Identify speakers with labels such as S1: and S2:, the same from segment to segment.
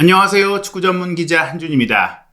S1: 안녕하세요. 축구 전문 기자 한준입니다.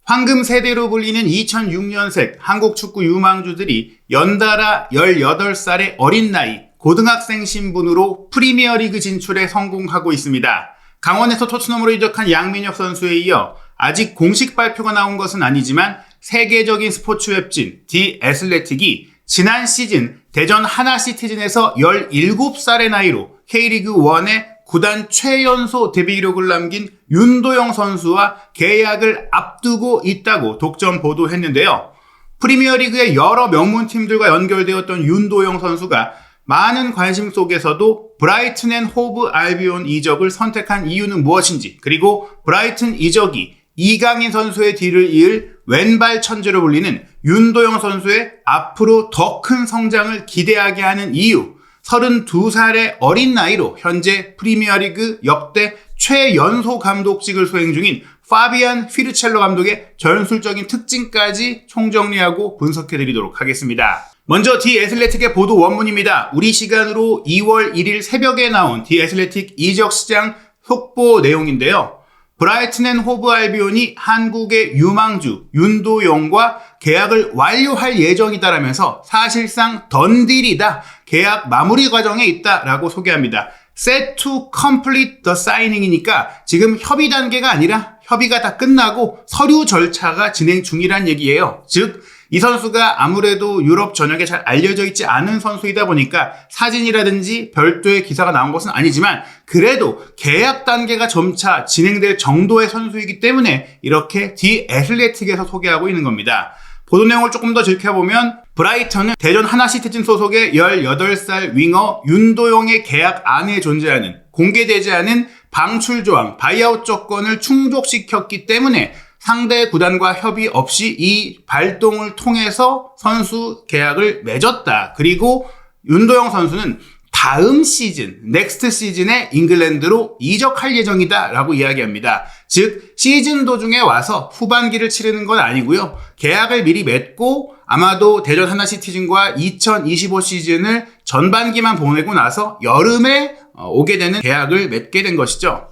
S1: 황금 세대로 불리는 2006년생 한국 축구 유망주들이 연달아 18살의 어린 나이 고등학생 신분으로 프리미어리그 진출에 성공하고 있습니다. 강원에서 토트넘으로 이적한 양민혁 선수에 이어 아직 공식 발표가 나온 것은 아니지만 세계적인 스포츠 웹진 디 애슬레틱이 지난 시즌 대전 하나시티즌에서 17살의 나이로 K리그 1의 구단 최연소 데뷔 기록을 남긴 윤도영 선수와 계약을 앞두고 있다고 독점 보도했는데요. 프리미어리그의 여러 명문팀들과 연결되었던 윤도영 선수가 많은 관심 속에서도 브라이튼 앤 호브 알비온 이적을 선택한 이유는 무엇인지, 그리고 브라이튼 이적이 이강인 선수의 뒤를 이을 왼발 천재로 불리는 윤도영 선수의 앞으로 더 큰 성장을 기대하게 하는 이유, 32살의 어린 나이로 현재 프리미어리그 역대 최연소 감독직을 수행 중인 파비안 휘르첼로 감독의 전술적인 특징까지 총정리하고 분석해드리도록 하겠습니다. 먼저 디 애슬레틱의 보도 원문입니다. 우리 시간으로 2월 1일 새벽에 나온 디 애슬레틱 이적 시장 속보 내용인데요. 브라이튼 앤 호브 알비온이 한국의 유망주 윤도영과 계약을 완료할 예정이다라면서 사실상 던딜이다, 계약 마무리 과정에 있다라고 소개합니다. Set to complete the signing이니까 지금 협의 단계가 아니라 협의가 다 끝나고 서류 절차가 진행 중이란 얘기예요. 즉, 이 선수가 아무래도 유럽 전역에 잘 알려져 있지 않은 선수이다 보니까 사진이라든지 별도의 기사가 나온 것은 아니지만 그래도 계약 단계가 점차 진행될 정도의 선수이기 때문에 이렇게 디 애슬레틱에서 소개하고 있는 겁니다. 보도 내용을 조금 더 지켜보면 브라이턴은 대전 하나시티즌 소속의 18살 윙어 윤도영의 계약 안에 존재하는 공개되지 않은 방출 조항, 바이아웃 조건을 충족시켰기 때문에 상대 구단과 협의 없이 이 발동을 통해서 선수 계약을 맺었다. 그리고 윤도영 선수는 다음 시즌, 넥스트 시즌에 잉글랜드로 이적할 예정이다 라고 이야기합니다. 즉, 시즌 도중에 와서 후반기를 치르는 건 아니고요. 계약을 미리 맺고 아마도 대전 하나시티즌과 2025 시즌을 전반기만 보내고 나서 여름에 오게 되는 계약을 맺게 된 것이죠.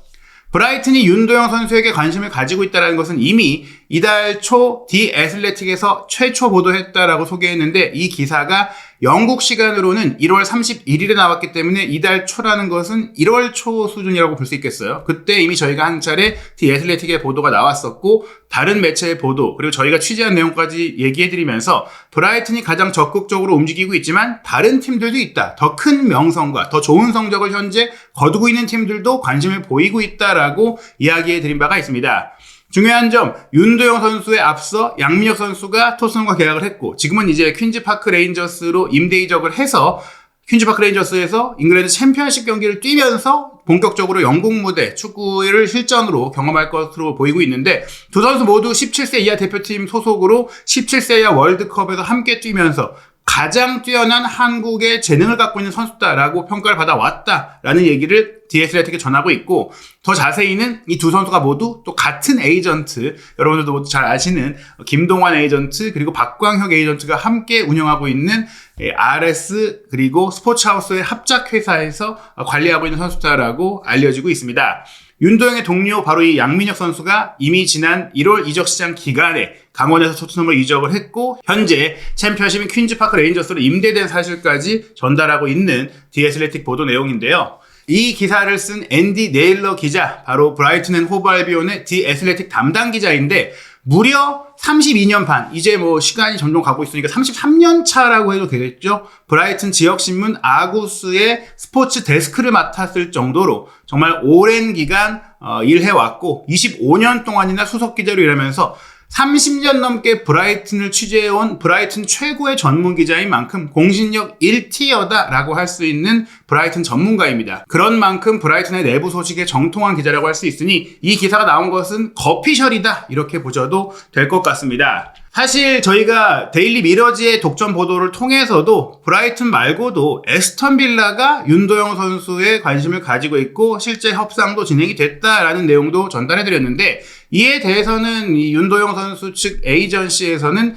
S1: 브라이튼이 윤도영 선수에게 관심을 가지고 있다는 것은 이미 이달 초 디 애슬레틱에서 최초 보도했다라고 소개했는데, 이 기사가 영국 시간으로는 1월 31일에 나왔기 때문에 이달 초라는 것은 1월 초 수준이라고 볼 수 있겠어요. 그때 이미 저희가 한 차례 디 애슬레틱의 보도가 나왔었고, 다른 매체의 보도, 그리고 저희가 취재한 내용까지 얘기해드리면서 브라이튼이 가장 적극적으로 움직이고 있지만 다른 팀들도 있다, 더 큰 명성과 더 좋은 성적을 현재 거두고 있는 팀들도 관심을 보이고 있다라고 이야기해드린 바가 있습니다. 중요한 점, 윤도영 선수에 앞서 양민혁 선수가 토트넘과 계약을 했고, 지금은 이제 퀸즈파크 레인저스로 임대 이적을 해서 퀸즈파크 레인저스에서 잉글랜드 챔피언십 경기를 뛰면서 본격적으로 영국 무대 축구를 실전으로 경험할 것으로 보이고 있는데, 두 선수 모두 17세 이하 대표팀 소속으로 17세 이하 월드컵에서 함께 뛰면서 가장 뛰어난 한국의 재능을 갖고 있는 선수다라고 평가를 받아왔다라는 얘기를 디 애슬레틱에 전하고 있고, 더 자세히는 이 두 선수가 모두 또 같은 에이전트, 여러분들도 모두 잘 아시는 김동환 에이전트 그리고 박광혁 에이전트가 함께 운영하고 있는 RS 그리고 스포츠하우스의 합작회사에서 관리하고 있는 선수다라고 알려지고 있습니다. 윤도영의 동료 바로 이 양민혁 선수가 이미 지난 1월 이적 시장 기간에 강원에서 토트넘으로 이적을 했고, 현재 챔피언십인 퀸즈파크 레인저스로 임대된 사실까지 전달하고 있는 디 애슬레틱 보도 내용인데요. 이 기사를 쓴 앤디 네일러 기자, 바로 브라이튼 앤 호브 알비온의 디 애슬레틱 담당 기자인데, 무려 32년 반, 이제 뭐 시간이 점점 가고 있으니까 33년 차라고 해도 되겠죠. 브라이튼 지역신문 아구스의 스포츠 데스크를 맡았을 정도로 정말 오랜 기간 일해왔고, 25년 동안이나 수석 기자로 일하면서 30년 넘게 브라이튼을 취재해온 브라이튼 최고의 전문 기자인 만큼 공신력 1티어다라고 할 수 있는 브라이튼 전문가입니다. 그런 만큼 브라이튼의 내부 소식에 정통한 기자라고 할 수 있으니 이 기사가 나온 것은 거피셜이다, 이렇게 보셔도 될 것 같습니다. 사실 저희가 데일리 미러지의 독점 보도를 통해서도 브라이튼 말고도 에스턴 빌라가 윤도영 선수에 관심을 가지고 있고 실제 협상도 진행이 됐다라는 내용도 전달해드렸는데, 이에 대해서는 이 윤도영 선수 측 에이전시에서는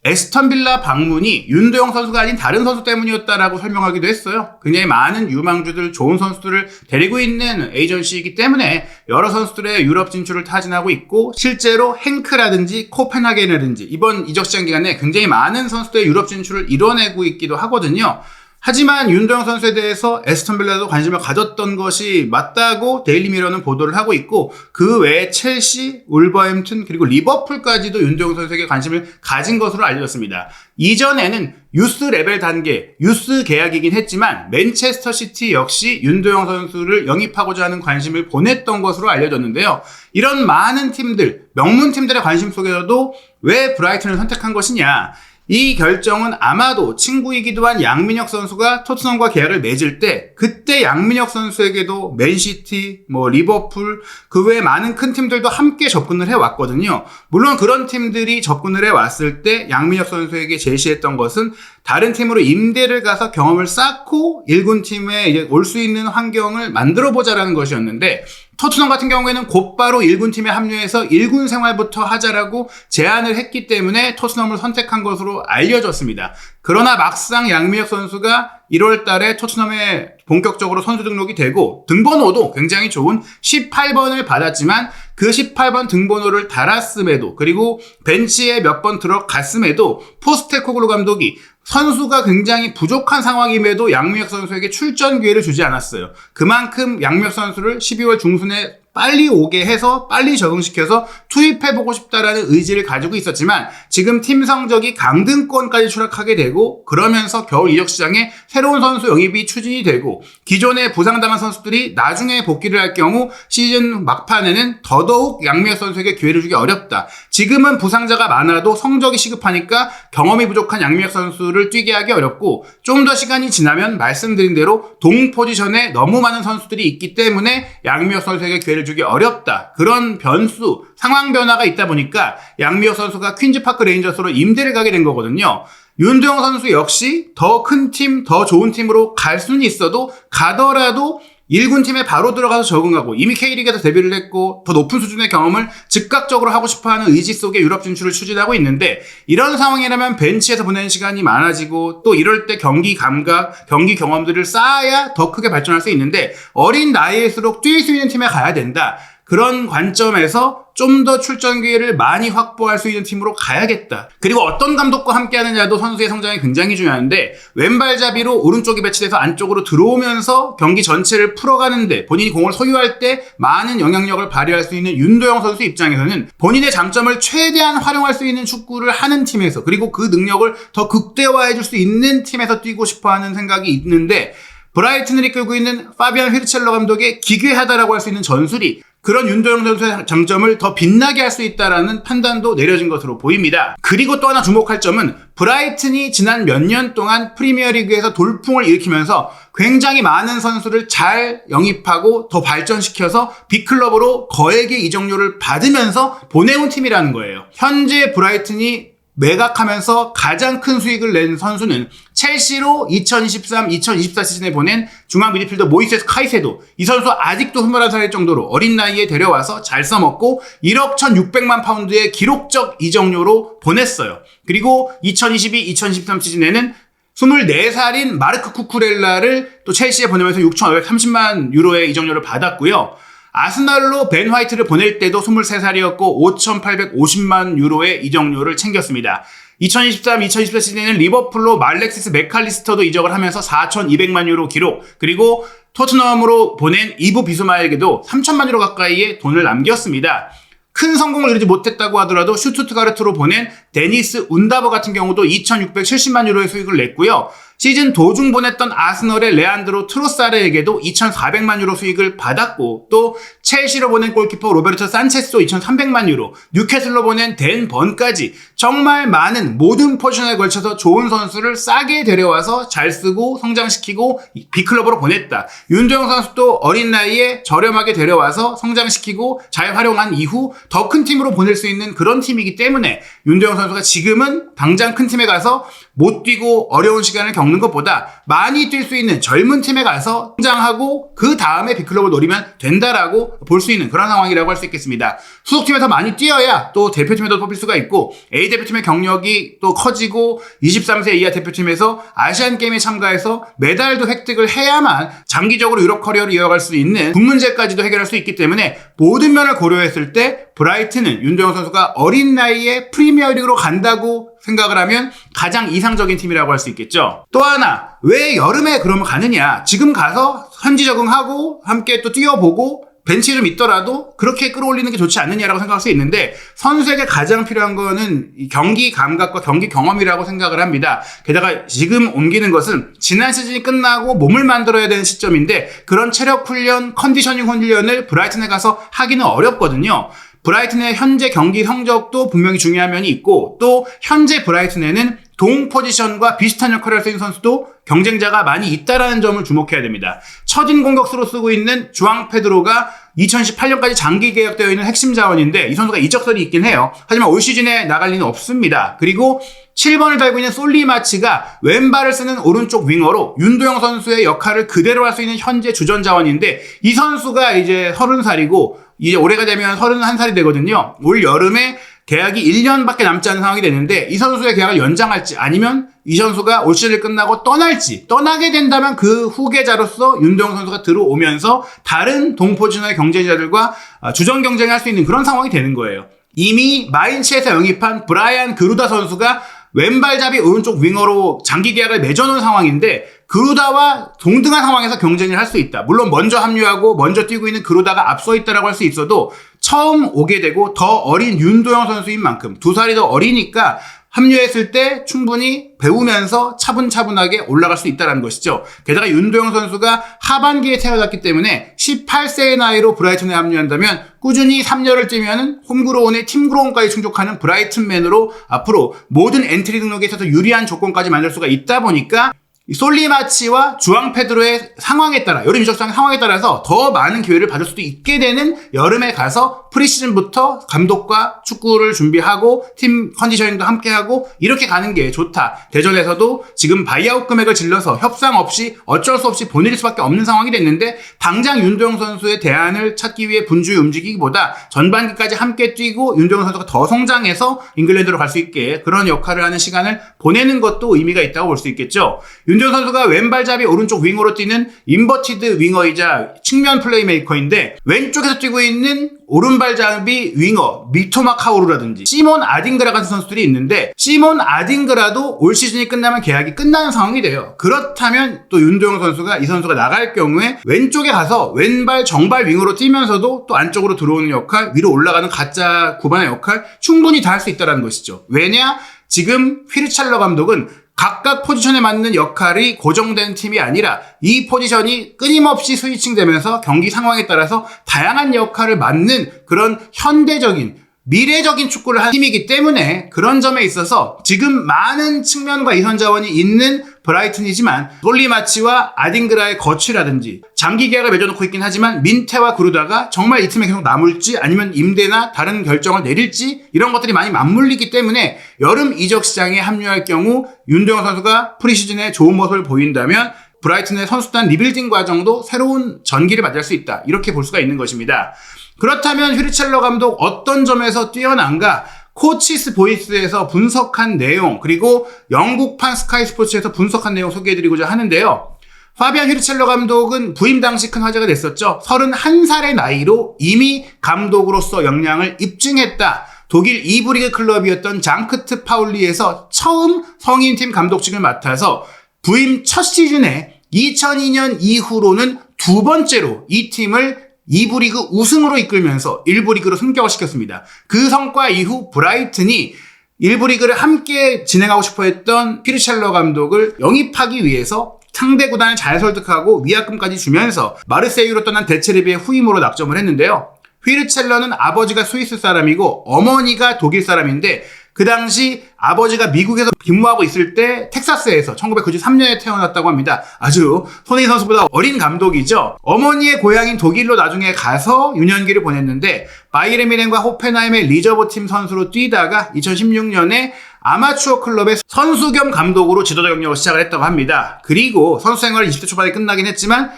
S1: 에스턴 빌라 방문이 윤도영 선수가 아닌 다른 선수 때문이었다라고 설명하기도 했어요. 굉장히 많은 유망주들, 좋은 선수들을 데리고 있는 에이전시이기 때문에 여러 선수들의 유럽 진출을 타진하고 있고, 실제로 행크라든지 코펜하겐이라든지 이번 이적 시장 기간에 굉장히 많은 선수들의 유럽 진출을 이뤄내고 있기도 하거든요. 하지만 윤도영 선수에 대해서 에스턴 빌라도 관심을 가졌던 것이 맞다고 데일리 미러는 보도를 하고 있고, 그 외에 첼시, 울버햄튼 그리고 리버풀까지도 윤도영 선수에게 관심을 가진 것으로 알려졌습니다. 이전에는 유스 레벨 단계, 유스 계약이긴 했지만 맨체스터 시티 역시 윤도영 선수를 영입하고자 하는 관심을 보냈던 것으로 알려졌는데요. 이런 많은 팀들, 명문 팀들의 관심 속에서도 왜 브라이튼을 선택한 것이냐, 이 결정은 아마도 친구이기도 한 양민혁 선수가 토트넘과 계약을 맺을 때, 그때 양민혁 선수에게도 맨시티, 리버풀, 그 외에 많은 큰 팀들도 함께 접근을 해왔거든요. 물론 그런 팀들이 접근을 해왔을 때 양민혁 선수에게 제시했던 것은 다른 팀으로 임대를 가서 경험을 쌓고 1군 팀에 올 수 있는 환경을 만들어보자라는 것이었는데, 토트넘 같은 경우에는 곧바로 1군 팀에 합류해서 1군 생활부터 하자라고 제안을 했기 때문에 토트넘을 선택한 것으로 알려졌습니다. 그러나 막상 양민혁 선수가 1월 달에 토트넘에 본격적으로 선수 등록이 되고, 등번호도 굉장히 좋은 18번을 받았지만 그 18번 등번호를 달았음에도, 그리고 벤치에 몇 번 들어갔음에도 포스테코글루 감독이 선수가 굉장히 부족한 상황임에도 양민혁 선수에게 출전 기회를 주지 않았어요. 그만큼 양민혁 선수를 12월 중순에 빨리 오게 해서 빨리 적응시켜서 투입해보고 싶다라는 의지를 가지고 있었지만, 지금 팀 성적이 강등권까지 추락하게 되고, 그러면서 겨울 이적 시장에 새로운 선수 영입이 추진이 되고, 기존에 부상당한 선수들이 나중에 복귀를 할 경우 시즌 막판에는 더더욱 양민혁 선수에게 기회를 주기 어렵다. 지금은 부상자가 많아도 성적이 시급하니까 경험이 부족한 양민혁 선수를 뛰게 하기 어렵고, 좀 더 시간이 지나면 말씀드린 대로 동 포지션에 너무 많은 선수들이 있기 때문에 양민혁 선수에게 기회를 주기 어렵다. 그런 변수, 상황 변화가 있다 보니까 양민혁 선수가 퀸즈파크 레인저스로 임대를 가게 된 거거든요. 윤도영 선수 역시 더 큰 팀, 더 좋은 팀으로 갈 수는 있어도, 가더라도 1군 팀에 바로 들어가서 적응하고, 이미 K리그에서 데뷔를 했고 더 높은 수준의 경험을 즉각적으로 하고 싶어하는 의지 속에 유럽 진출을 추진하고 있는데, 이런 상황이라면 벤치에서 보내는 시간이 많아지고, 또 이럴 때 경기 감각, 경기 경험들을 쌓아야 더 크게 발전할 수 있는데, 어린 나이일수록 뛸 수 있는 팀에 가야 된다. 그런 관점에서 좀 더 출전 기회를 많이 확보할 수 있는 팀으로 가야겠다. 그리고 어떤 감독과 함께 하느냐도 선수의 성장이 굉장히 중요한데, 왼발잡이로 오른쪽이 배치돼서 안쪽으로 들어오면서 경기 전체를 풀어가는데 본인이 공을 소유할 때 많은 영향력을 발휘할 수 있는 윤도영 선수 입장에서는 본인의 장점을 최대한 활용할 수 있는 축구를 하는 팀에서, 그리고 그 능력을 더 극대화해 줄 수 있는 팀에서 뛰고 싶어하는 생각이 있는데, 브라이튼을 이끌고 있는 파비안 휘르첼러 감독의 기괴하다라고 할 수 있는 전술이 그런 윤도영 선수의 장점을 더 빛나게 할 수 있다라는 판단도 내려진 것으로 보입니다. 그리고 또 하나 주목할 점은, 브라이튼이 지난 몇 년 동안 프리미어리그에서 돌풍을 일으키면서 굉장히 많은 선수를 잘 영입하고 더 발전시켜서 빅클럽으로 거액의 이적료를 받으면서 보내온 팀이라는 거예요. 현재 브라이튼이 매각하면서 가장 큰 수익을 낸 선수는 첼시로 2023-2024 시즌에 보낸 중앙 미드필더 모이세스 카이세도. 이 선수 아직도 21살일 정도로 어린 나이에 데려와서 잘 써먹고 1억 1,600만 파운드의 기록적 이적료로 보냈어요. 그리고 2022-2023 시즌에는 24살인 마르크 쿠쿠렐라를 또 첼시에 보내면서 6,530만 유로의 이적료를 받았고요. 아스널로 벤 화이트를 보낼 때도 23살이었고 5,850만 유로의 이적료를 챙겼습니다. 2023-2024 시즌에는 리버풀로 말렉시스 맥칼리스터도 이적을 하면서 4,200만 유로 기록, 그리고 토트넘으로 보낸 이브 비수마에게도 3,000만 유로 가까이의 돈을 남겼습니다. 큰 성공을 이루지 못했다고 하더라도 슈투트가르트로 보낸 데니스 운다버 같은 경우도 2,670만 유로의 수익을 냈고요. 시즌 도중 보냈던 아스널의 레안드로 트로사르에게도 2,400만 유로 수익을 받았고, 또 첼시로 보낸 골키퍼 로베르토 산체스도 2,300만 유로, 뉴캐슬로 보낸 댄 번까지 정말 많은 모든 포지션에 걸쳐서 좋은 선수를 싸게 데려와서 잘 쓰고 성장시키고 B클럽으로 보냈다. 윤도영 선수도 어린 나이에 저렴하게 데려와서 성장시키고 잘 활용한 이후 더 큰 팀으로 보낼 수 있는 그런 팀이기 때문에, 윤도영 선수가 지금은 당장 큰 팀에 가서 못 뛰고 어려운 시간을 겪는 것보다 많이 뛸 수 있는 젊은 팀에 가서 성장하고 그 다음에 B클럽을 노리면 된다라고 있다고 볼 수 있는 그런 상황이라고 할 수 있겠습니다. 소속팀에서 많이 뛰어야 또 대표팀에도 뽑힐 수가 있고 A대표팀의 경력이 또 커지고 23세 이하 대표팀에서 아시안게임에 참가해서 메달도 획득을 해야만 장기적으로 유럽 커리어를 이어갈 수 있는 돈 문제까지도 해결할 수 있기 때문에 모든 면을 고려했을 때 브라이튼은 윤도영 선수가 어린 나이에 프리미어리그로 간다고 생각을 하면 가장 이상적인 팀이라고 할 수 있겠죠. 또 하나, 왜 여름에 그러면 가느냐? 지금 가서 현지 적응하고 함께 또 뛰어보고 벤치에 좀 있더라도 그렇게 끌어올리는 게 좋지 않느냐라고 생각할 수 있는데, 선수에게 가장 필요한 거는 경기 감각과 경기 경험이라고 생각을 합니다. 게다가 지금 옮기는 것은 지난 시즌이 끝나고 몸을 만들어야 되는 시점인데, 그런 체력 훈련, 컨디셔닝 훈련을 브라이튼에 가서 하기는 어렵거든요. 브라이튼의 현재 경기 성적도 분명히 중요한 면이 있고, 또 현재 브라이튼에는 동 포지션과 비슷한 역할을 할 수 있는 선수도 경쟁자가 많이 있다라는 점을 주목해야 됩니다. 처진 공격수로 쓰고 있는 주앙 페드로가 2018년까지 장기 계약되어 있는 핵심 자원인데, 이 선수가 이적설이 있긴 해요. 하지만 올 시즌에 나갈 리는 없습니다. 그리고 7번을 달고 있는 솔리마치가 왼발을 쓰는 오른쪽 윙어로 윤도영 선수의 역할을 그대로 할 수 있는 현재 주전 자원인데, 이 선수가 이제 30살이고 이제 올해가 되면 31살이 되거든요. 올 여름에 계약이 1년밖에 남지 않은 상황이 되는데, 이 선수의 계약을 연장할지 아니면 이 선수가 올 시즌을 끝나고 떠날지, 떠나게 된다면 그 후계자로서 윤도영 선수가 들어오면서 다른 동포지션의 경쟁자들과 주전 경쟁을 할 수 있는 그런 상황이 되는 거예요. 이미 마인츠에서 영입한 브라이안 그루다 선수가 왼발잡이 오른쪽 윙어로 장기 계약을 맺어놓은 상황인데, 그루다와 동등한 상황에서 경쟁을 할 수 있다. 물론 먼저 합류하고 먼저 뛰고 있는 그루다가 앞서 있다라고 할 수 있어도, 처음 오게 되고 더 어린 윤도영 선수인 만큼 2살이 더 어리니까 합류했을 때 충분히 배우면서 차분차분하게 올라갈 수 있다는 것이죠. 게다가 윤도영 선수가 하반기에 태어났기 때문에 18세의 나이로 브라이튼에 합류한다면 꾸준히 3년을 뛰면은 홈그로운의 팀그로운까지 충족하는 브라이튼맨으로 앞으로 모든 엔트리 등록에 있어서 유리한 조건까지 만들 수가 있다 보니까, 솔리마치와 주앙 페드로의 상황에 따라, 여름 이적 상황에 따라서 더 많은 기회를 받을 수도 있게 되는 여름에 가서 프리시즌부터 감독과 축구를 준비하고 팀 컨디셔닝도 함께하고 이렇게 가는 게 좋다. 대전에서도 지금 바이아웃 금액을 질러서 협상 없이 어쩔 수 없이 보낼 수밖에 없는 상황이 됐는데, 당장 윤도영 선수의 대안을 찾기 위해 분주히 움직이기보다 전반기까지 함께 뛰고 윤도영 선수가 더 성장해서 잉글랜드로 갈 수 있게 그런 역할을 하는 시간을 보내는 것도 의미가 있다고 볼 수 있겠죠. 윤도영 선수가 왼발잡이 오른쪽 윙어로 뛰는 인버티드 윙어이자 측면 플레이메이커인데, 왼쪽에서 뛰고 있는 오른발잡이 윙어 미토마 카오루라든지 시몬 아딩그라 같은 선수들이 있는데, 시몬 아딩그라도 올 시즌이 끝나면 계약이 끝나는 상황이 돼요. 그렇다면 또 윤도영 선수가, 이 선수가 나갈 경우에 왼쪽에 가서 왼발 정발 윙어로 뛰면서도 또 안쪽으로 들어오는 역할, 위로 올라가는 가짜 9번의 역할 충분히 다 할 수 있다는 것이죠. 왜냐? 지금 휘르찰러 감독은 각각 포지션에 맞는 역할이 고정된 팀이 아니라 이 포지션이 끊임없이 스위칭되면서 경기 상황에 따라서 다양한 역할을 맡는 그런 현대적인 미래적인 축구를 하는 팀이기 때문에, 그런 점에 있어서 지금 많은 측면과 이선 자원이 있는 브라이튼이지만 솔리마치와 아딩그라의 거취라든지 장기 계약을 맺어놓고 있긴 하지만 민테와 그루다가 정말 이 팀에 계속 남을지 아니면 임대나 다른 결정을 내릴지, 이런 것들이 많이 맞물리기 때문에 여름 이적 시장에 합류할 경우 윤도영 선수가 프리시즌에 좋은 모습을 보인다면 브라이튼의 선수단 리빌딩 과정도 새로운 전기를 맞을 수 있다, 이렇게 볼 수가 있는 것입니다. 그렇다면 휘르첼러 감독 어떤 점에서 뛰어난가? 코치스 보이스에서 분석한 내용, 그리고 영국판 스카이 스포츠에서 분석한 내용 소개해드리고자 하는데요. 파비안 휘르첼러 감독은 부임 당시 큰 화제가 됐었죠. 31살의 나이로 이미 감독으로서 역량을 입증했다. 독일 2부 리그 클럽이었던 장크트 파울리에서 처음 성인팀 감독직을 맡아서 부임 첫 시즌에 2002년 이후로는 두 번째로 이 팀을 2부 리그 우승으로 이끌면서 1부 리그로 승격을 시켰습니다. 그 성과 이후 브라이튼이 1부 리그를 함께 진행하고 싶어 했던 휘르첼러 감독을 영입하기 위해서 상대 구단을 잘 설득하고 위약금까지 주면서 마르세유로 떠난 데체르비의 후임으로 낙점을 했는데요. 휘르첼러는 아버지가 스위스 사람이고 어머니가 독일 사람인데, 그 당시 아버지가 미국에서 근무하고 있을 때 텍사스에서 1993년에 태어났다고 합니다. 아주 손흥민 선수보다 어린 감독이죠. 어머니의 고향인 독일로 나중에 가서 유년기를 보냈는데, 바이에른 뮌헨과 호펜하임의 리저브팀 선수로 뛰다가 2016년에 아마추어 클럽의 선수 겸 감독으로 지도자 경력을 시작을 했다고 합니다. 그리고 선수 생활 20대 초반에 끝나긴 했지만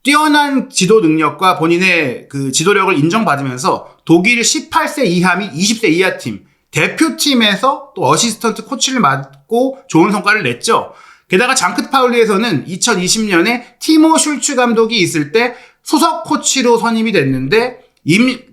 S1: 뛰어난 지도 능력과 본인의 그 지도력을 인정받으면서 독일 18세 이하 및 20세 이하 팀, 대표팀에서 또 어시스턴트 코치를 맡고 좋은 성과를 냈죠. 게다가 장크트 파울리에서는 2020년에 티모 슐츠 감독이 있을 때 수석 코치로 선임이 됐는데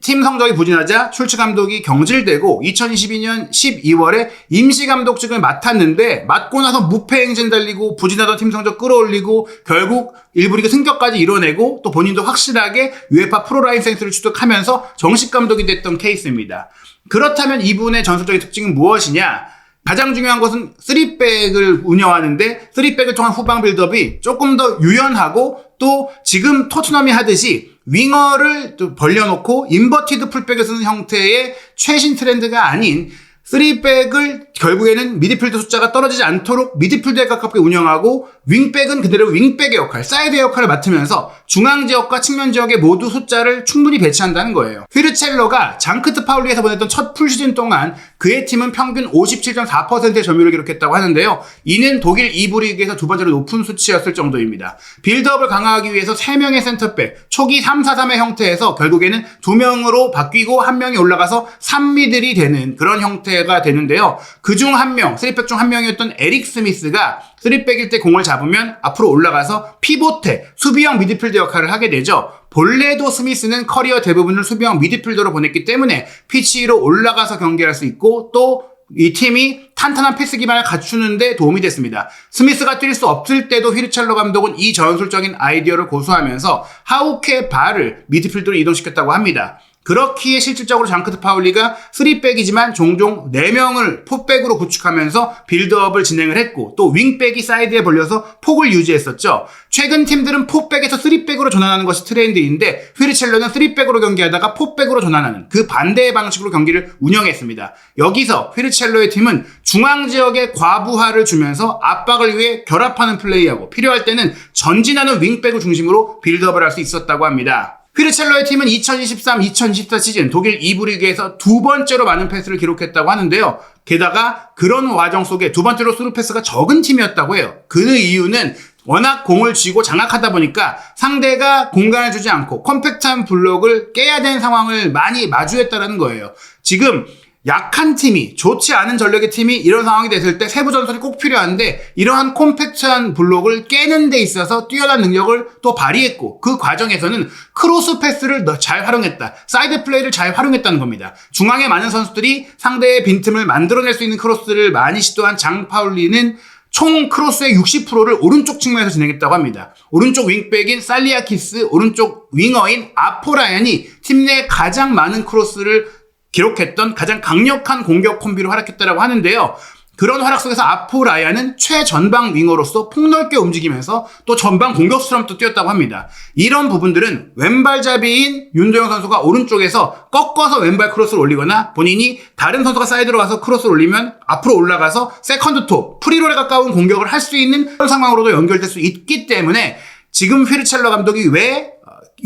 S1: 팀 성적이 부진하자 슐츠 감독이 경질되고 2022년 12월에 임시 감독직을 맡았는데 맡고 나서 무패 행진 달리고 부진하던 팀 성적 끌어올리고 결국 일부 리그 승격까지 이뤄내고 또 본인도 확실하게 UEFA 프로라이센스를 취득하면서 정식 감독이 됐던 케이스입니다. 그렇다면 이분의 전술적인 특징은 무엇이냐? 가장 중요한 것은 3백을 운영하는데 3백을 통한 후방 빌드업이 조금 더 유연하고 또 지금 토트넘이 하듯이 윙어를 또 벌려놓고 인버티드 풀백을 쓰는 형태의 최신 트렌드가 아닌 3백을 결국에는 미드필드 숫자가 떨어지지 않도록 미드필드에 가깝게 운영하고 윙백은 그대로 윙백의 역할, 사이드의 역할을 맡으면서 중앙 지역과 측면 지역에 모두 숫자를 충분히 배치한다는 거예요. 휘르첼러가 장크트 파울리에서 보냈던 첫 풀시즌 동안 그의 팀은 평균 57.4%의 점유율을 기록했다고 하는데요. 이는 독일 2부 리그에서 두 번째로 높은 수치였을 정도입니다. 빌드업을 강화하기 위해서 3명의 센터백, 초기 3-4-3의 형태에서 결국에는 2명으로 바뀌고 1명이 올라가서 3미들이 되는 그런 형태가 되는데요. 그중 한 명, 3백 중 한 명이었던 에릭 스미스가 3백일 때 공을 잡으면 앞으로 올라가서 피보테, 수비형 미드필더 역할을 하게 되죠. 본래도 스미스는 커리어 대부분을 수비형 미드필더로 보냈기 때문에 피치 위로 올라가서 경기할 수 있고 또 이 팀이 탄탄한 패스 기반을 갖추는 데 도움이 됐습니다. 스미스가 뛸 수 없을 때도 휘르첼러 감독은 이 전술적인 아이디어를 고수하면서 하우케 바를 미드필더로 이동시켰다고 합니다. 그렇기에 실질적으로 장크트 파울리가 3백이지만 종종 4명을 포백으로 구축하면서 빌드업을 진행을 했고 또 윙백이 사이드에 벌려서 폭을 유지했었죠. 최근 팀들은 포백에서 3백으로 전환하는 것이 트렌드인데 휘르첼러는 3백으로 경기하다가 포백으로 전환하는 그 반대의 방식으로 경기를 운영했습니다. 여기서 휘르첼러의 팀은 중앙 지역에 과부하를 주면서 압박을 위해 결합하는 플레이하고 필요할 때는 전진하는 윙백을 중심으로 빌드업을 할 수 있었다고 합니다. 휘르첼러의 팀은 2023-2024 시즌 독일 2부 리그에서 두 번째로 많은 패스를 기록했다고 하는데요. 게다가 그런 과정 속에 두 번째로 스루 패스가 적은 팀이었다고 해요. 그 이유는 워낙 공을 쥐고 장악하다 보니까 상대가 공간을 주지 않고 컴팩트한 블록을 깨야 되는 상황을 많이 마주했다는 거예요. 지금 약한 팀이, 좋지 않은 전력의 팀이 이런 상황이 됐을 때 세부 전술이 꼭 필요한데 이러한 콤팩트한 블록을 깨는 데 있어서 뛰어난 능력을 또 발휘했고 그 과정에서는 크로스 패스를 잘 활용했다. 사이드 플레이를 잘 활용했다는 겁니다. 중앙에 많은 선수들이 상대의 빈틈을 만들어낼 수 있는 크로스를 많이 시도한 장 파울리는 총 크로스의 60%를 오른쪽 측면에서 진행했다고 합니다. 오른쪽 윙백인 살리아키스, 오른쪽 윙어인 아포라얀이 팀 내 가장 많은 크로스를 기록했던 가장 강력한 공격 콤비로 활약했다고 하는데요. 그런 활약 속에서 아포라야는 최전방 윙어로서 폭넓게 움직이면서 또 전방 공격수처럼 또 뛰었다고 합니다. 이런 부분들은 왼발잡이인 윤도영 선수가 오른쪽에서 꺾어서 왼발 크로스를 올리거나 본인이 다른 선수가 사이드로 가서 크로스를 올리면 앞으로 올라가서 세컨드 톱, 프리롤에 가까운 공격을 할 수 있는 그런 상황으로도 연결될 수 있기 때문에 지금 휘르첼러 감독이 왜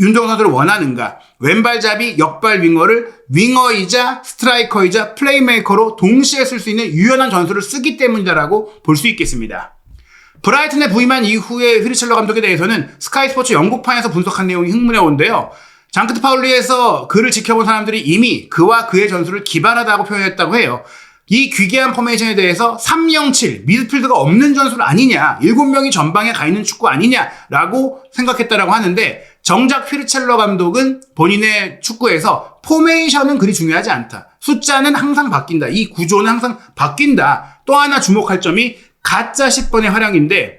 S1: 윤도영 선수를 원하는가? 왼발잡이 역발 윙어를 윙어이자 스트라이커이자 플레이메이커로 동시에 쓸 수 있는 유연한 전술을 쓰기 때문이다라고 볼 수 있겠습니다. 브라이튼에 부임한 이후에 휘르첼러 감독에 대해서는 스카이 스포츠 영국판에서 분석한 내용이 흥미로운데요. 장크트 파울리에서 그를 지켜본 사람들이 이미 그와 그의 전술을 기발하다고 표현했다고 해요. 이 귀괴한 포메이션에 대해서 3-0-7 미드필드가 없는 전술 아니냐, 7명이 전방에 가 있는 축구 아니냐라고 생각했다라고 하는데 정작 휘르첼러 감독은 본인의 축구에서 포메이션은 그리 중요하지 않다. 숫자는 항상 바뀐다. 이 구조는 항상 바뀐다. 또 하나 주목할 점이 가짜 10번의 활약인데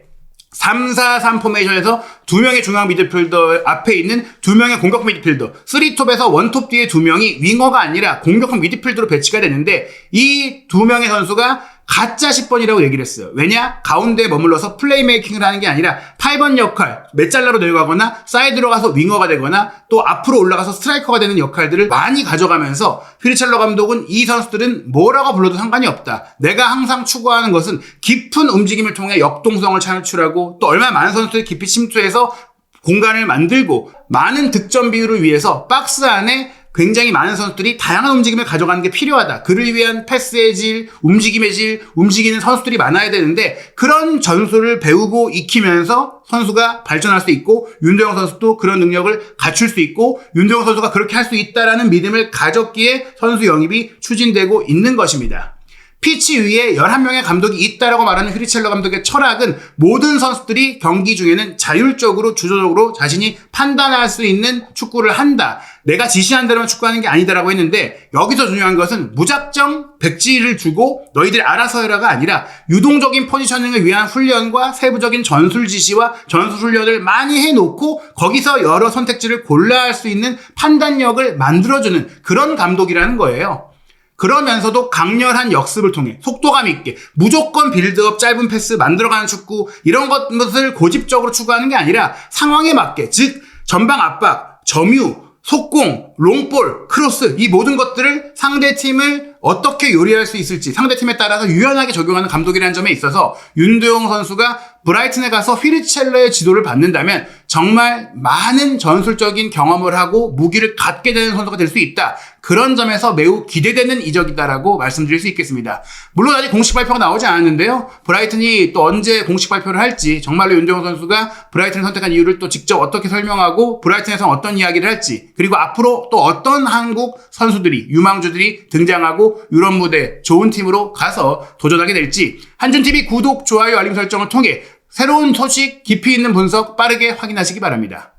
S1: 3-4-3 포메이션에서 2명의 중앙 미드필더 앞에 있는 2명의 공격 미드필더 3톱에서 1톱 뒤에 2명이 윙어가 아니라 공격형 미드필더로 배치가 되는데 이 2명의 선수가 가짜 10번이라고 얘기를 했어요. 왜냐? 가운데에 머물러서 플레이메이킹을 하는 게 아니라 8번 역할, 메잘라로 내려가거나 사이드로 가서 윙어가 되거나 또 앞으로 올라가서 스트라이커가 되는 역할들을 많이 가져가면서 휘르첼러 감독은 이 선수들은 뭐라고 불러도 상관이 없다. 내가 항상 추구하는 것은 깊은 움직임을 통해 역동성을 창출하고 또 얼마나 많은 선수들이 깊이 침투해서 공간을 만들고 많은 득점 비율을 위해서 박스 안에 굉장히 많은 선수들이 다양한 움직임을 가져가는 게 필요하다. 그를 위한 패스의 질, 움직임의 질, 움직이는 선수들이 많아야 되는데 그런 전술을 배우고 익히면서 선수가 발전할 수 있고 윤도영 선수도 그런 능력을 갖출 수 있고 윤도영 선수가 그렇게 할 수 있다라는 믿음을 가졌기에 선수 영입이 추진되고 있는 것입니다. 피치 위에 11명의 감독이 있다라고 말하는 휘리첼러 감독의 철학은 모든 선수들이 경기 중에는 자율적으로 주도적으로 자신이 판단할 수 있는 축구를 한다. 내가 지시한 대로만 축구하는 게 아니다라고 했는데 여기서 중요한 것은 무작정 백지를 주고 너희들 알아서 해라가 아니라 유동적인 포지셔닝을 위한 훈련과 세부적인 전술 지시와 전술 훈련을 많이 해놓고 거기서 여러 선택지를 골라야 할 수 있는 판단력을 만들어주는 그런 감독이라는 거예요. 그러면서도 강렬한 역습을 통해 속도감 있게 무조건 빌드업 짧은 패스 만들어가는 축구 이런 것을 고집적으로 추구하는 게 아니라 상황에 맞게 즉 전방 압박, 점유, 속공, 롱볼, 크로스 이 모든 것들을 상대팀을 어떻게 요리할 수 있을지 상대팀에 따라서 유연하게 적용하는 감독이라는 점에 있어서 윤도영 선수가 브라이튼에 가서 휘리첼러의 지도를 받는다면 정말 많은 전술적인 경험을 하고 무기를 갖게 되는 선수가 될 수 있다. 그런 점에서 매우 기대되는 이적이다라고 말씀드릴 수 있겠습니다. 물론 아직 공식 발표가 나오지 않았는데요. 브라이튼이 또 언제 공식 발표를 할지 정말로 윤도영 선수가 브라이튼을 선택한 이유를 또 직접 어떻게 설명하고 브라이튼에서 어떤 이야기를 할지 그리고 앞으로 또 어떤 한국 선수들이 유망주들이 등장하고 유럽 무대 좋은 팀으로 가서 도전하게 될지 한준TV 구독, 좋아요, 알림 설정을 통해 새로운 소식, 깊이 있는 분석 빠르게 확인하시기 바랍니다.